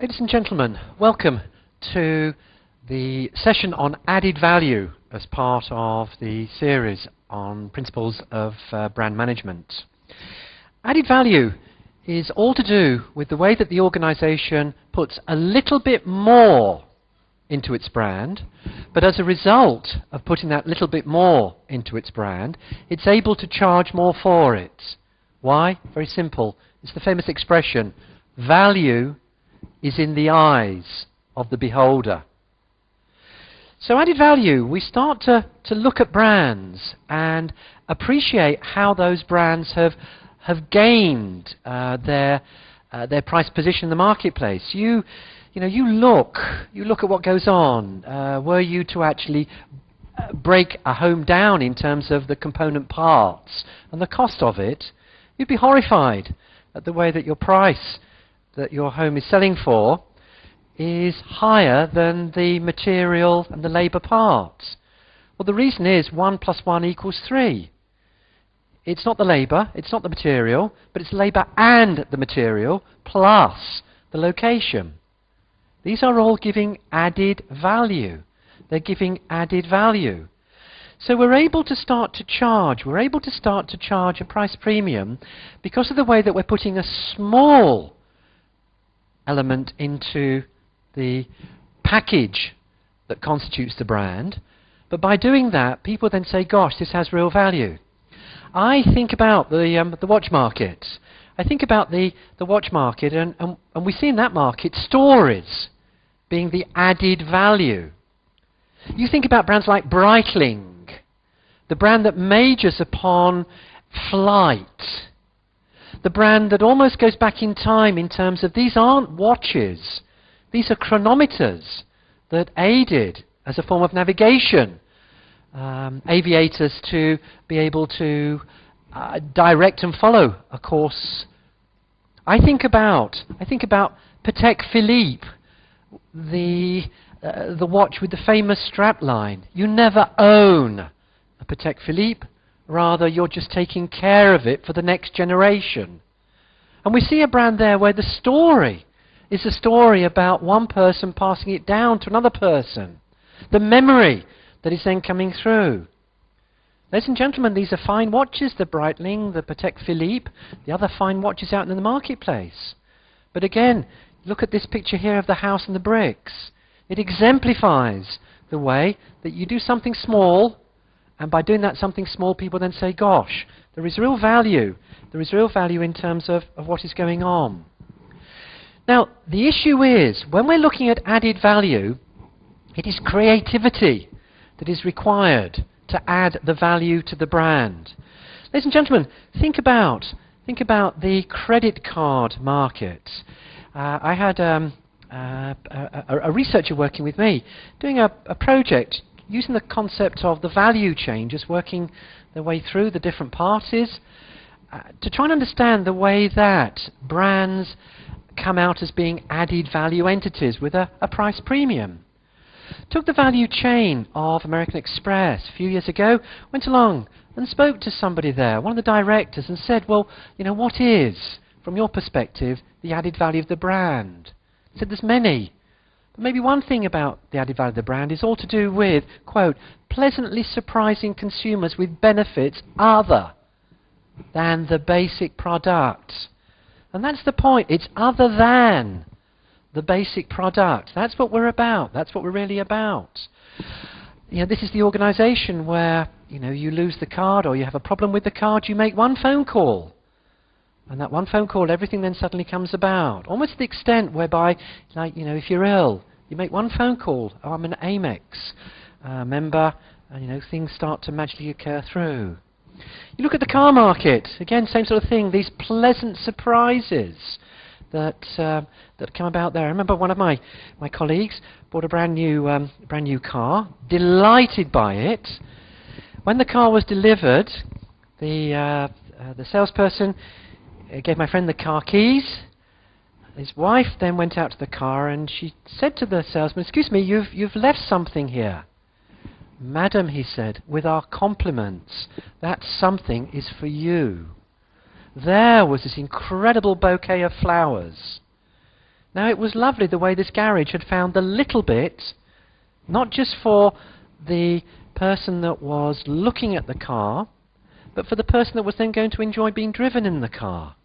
Ladies and gentlemen, welcome to the session on added value as part of the series on principles of brand management. Added value is all to do with the way that the organization puts a little bit more into its brand, but as a result of putting that little bit more into its brand, it's able to charge more for it. Why? Very simple. It's the famous expression, value is in the eyes of the beholder. So added value, we start to look at brands and appreciate how those brands have gained their price position in the marketplace. You look at what goes on. Were you to actually break a home down in terms of the component parts and the cost of it, you'd be horrified at the way that your price that your home is selling for is higher than the material and the labour parts. Well, the reason is 1 + 1 = 3. It's not the labour, it's not the material, but it's labour and the material plus the location. These are all giving added value. They're giving added value. So we're able to start to charge. We're able to start to charge a price premium because of the way that we're putting a small element into the package that constitutes the brand. But by doing that, people then say, gosh, this has real value. I think about the watch market. I think about the watch market, and we see in that market stories being the added value. You think about brands like Breitling, the brand that majors upon flight, the brand that almost goes back in time in terms of these aren't watches, these are chronometers that aided as a form of navigation aviators to be able to direct and follow a course. I think about Patek Philippe, the watch with the famous strapline. You never own a Patek Philippe, rather you're just taking care of it for the next generation. And we see a brand there where the story is a story about one person passing it down to another person. The memory that is then coming through. Ladies and gentlemen, these are fine watches, the Breitling, the Patek Philippe, the other fine watches out in the marketplace. But again, look at this picture here of the house and the bricks. It exemplifies the way that you do something small, and by doing that something small, people then say, gosh, there is real value. There is real value in terms of what is going on. Now, the issue is, when we're looking at added value, it is creativity that is required to add the value to the brand. Ladies and gentlemen, think about the credit card market. I had a researcher working with me doing a project using the concept of the value chain, just working their way through the different parties to try and understand the way that brands come out as being added value entities with a price premium. Took the value chain of American Express a few years ago, went along and spoke to somebody there, one of the directors, and said, well, what is, from your perspective, the added value of the brand? He said, there's many. But maybe one thing about the added value of the brand is all to do with, quote, pleasantly surprising consumers with benefits other than the basic product. And that's the point. It's other than the basic product. That's what we're about. That's what we're really about. This is the organization where, you lose the card or you have a problem with the card, you make one phone call. And that one phone call, everything then suddenly comes about. Almost to the extent whereby, if you're ill, you make one phone call. Oh, I'm an Amex member, and, things start to magically occur through. You look at the car market, again, same sort of thing, these pleasant surprises that come about there. I remember one of my colleagues bought a brand new car, delighted by it. When the car was delivered, the salesperson gave my friend the car keys. His wife then went out to the car and she said to the salesman, excuse me, you've left something here. Madam, he said, with our compliments, that something is for you. There was this incredible bouquet of flowers. Now, it was lovely the way this garage had found the little bit, not just for the person that was looking at the car, but for the person that was then going to enjoy being driven in the car.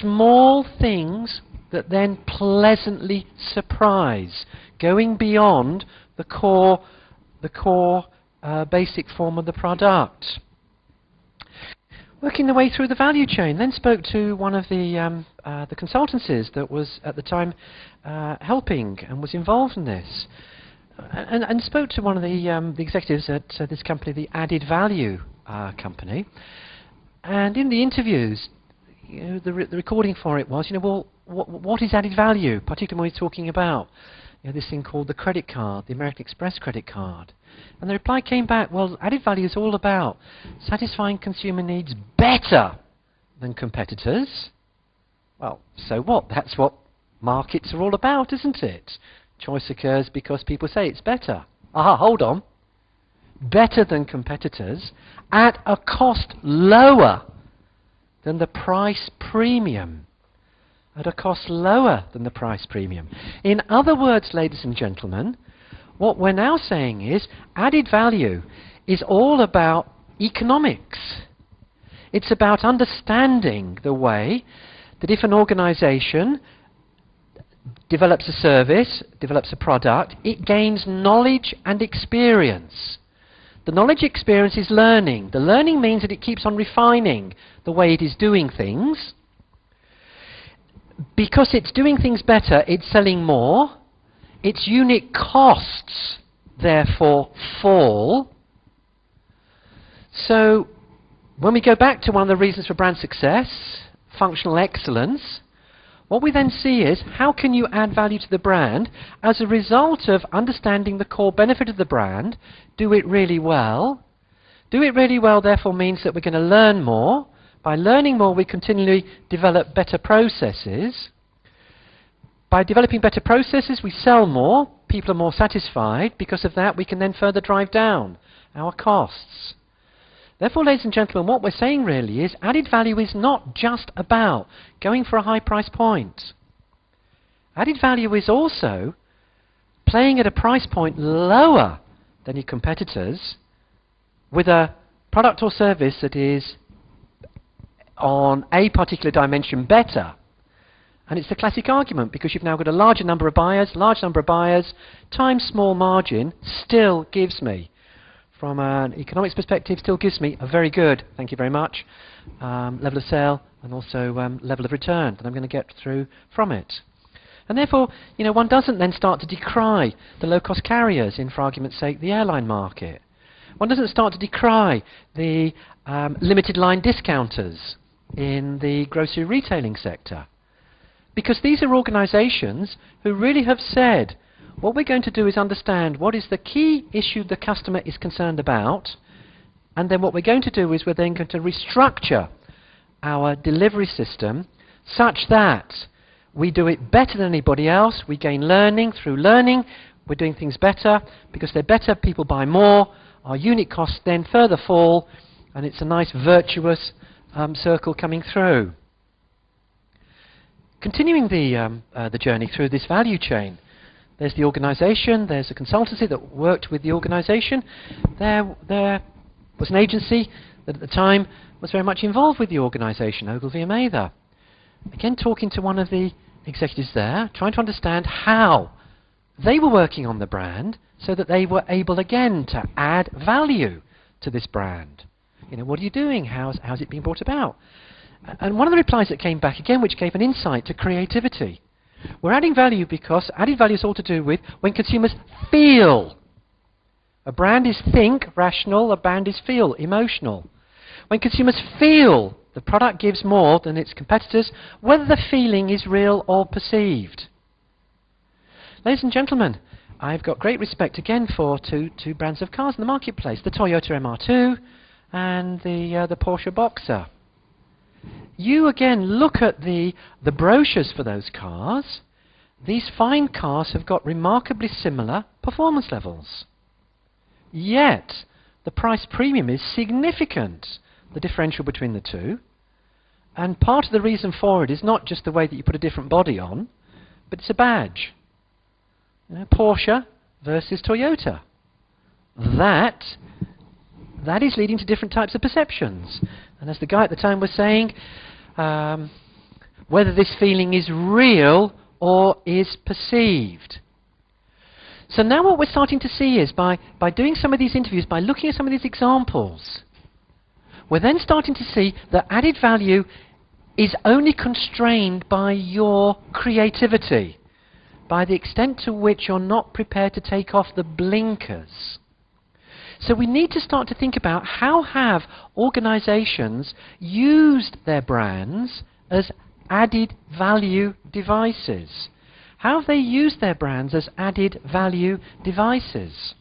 Small things that then pleasantly surprise, going beyond the core basic form of the product. Working the way through the value chain, then spoke to one of the consultancies that was at the time helping and was involved in this, and spoke to one of the executives at this company, the Added Value company. And in the interviews, the recording for it was, well, what is added value, particularly when we're talking about this thing called the credit card, the American Express credit card. And the reply came back, well, added value is all about satisfying consumer needs better than competitors. Well, so what? That's what markets are all about, isn't it? Choice occurs because people say it's better. Aha, hold on. Better than competitors at a cost lower than the price premium. At a cost lower than the price premium. In other words, ladies and gentlemen, what we're now saying is added value is all about economics. It's about understanding the way that if an organization develops a service, develops a product, it gains knowledge and experience. The knowledge experience is learning. The learning means that it keeps on refining the way it is doing things. Because it's doing things better, it's selling more. Its unit costs, therefore, fall. So, when we go back to one of the reasons for brand success, functional excellence, what we then see is how can you add value to the brand as a result of understanding the core benefit of the brand, do it really well. Do it really well, therefore, means that we're going to learn more. By learning more, we continually develop better processes. By developing better processes, we sell more. People are more satisfied. Because of that, we can then further drive down our costs. Therefore, ladies and gentlemen, what we're saying really is added value is not just about going for a high price point. Added value is also playing at a price point lower than your competitors with a product or service that is on a particular dimension better. And it's the classic argument, because you've now got a larger number of buyers, times small margin still gives me, from an economics perspective, still gives me a very good, thank you very much, level of sale and also level of return that I'm going to get through from it. And therefore, one doesn't then start to decry the low-cost carriers in, for argument's sake, the airline market. One doesn't start to decry the limited line discounters in the grocery retailing sector. Because these are organizations who really have said, what we're going to do is understand what is the key issue the customer is concerned about, and then what we're going to do is we're then going to restructure our delivery system such that we do it better than anybody else, we gain learning, through learning we're doing things better, because they're better, people buy more, our unit costs then further fall, and it's a nice virtuous circle coming through. Continuing the journey through this value chain, there's the organization, there's a consultancy that worked with the organization. There was an agency that at the time was very much involved with the organization, Ogilvy & Mather. Again, talking to one of the executives there, trying to understand how they were working on the brand so that they were able again to add value to this brand. What are you doing? How's it being brought about? And one of the replies that came back again, which gave an insight to creativity. We're adding value because added value is all to do with when consumers feel. A brand is think, rational, a brand is feel, emotional. When consumers feel the product gives more than its competitors, whether the feeling is real or perceived. Ladies and gentlemen, I've got great respect again for two brands of cars in the marketplace, the Toyota MR2 and the Porsche Boxer. You again look at the brochures for those cars. These fine cars have got remarkably similar performance levels. Yet, the price premium is significant, the differential between the two. And part of the reason for it is not just the way that you put a different body on, but it's a badge. You know, Porsche versus Toyota. That is leading to different types of perceptions. And as the guy at the time was saying, whether this feeling is real or is perceived. So now what we're starting to see is by doing some of these interviews, by looking at some of these examples, we're then starting to see that added value is only constrained by your creativity, by the extent to which you're not prepared to take off the blinkers. So we need to start to think about how have organizations used their brands as added value devices. How have they used their brands as added value devices?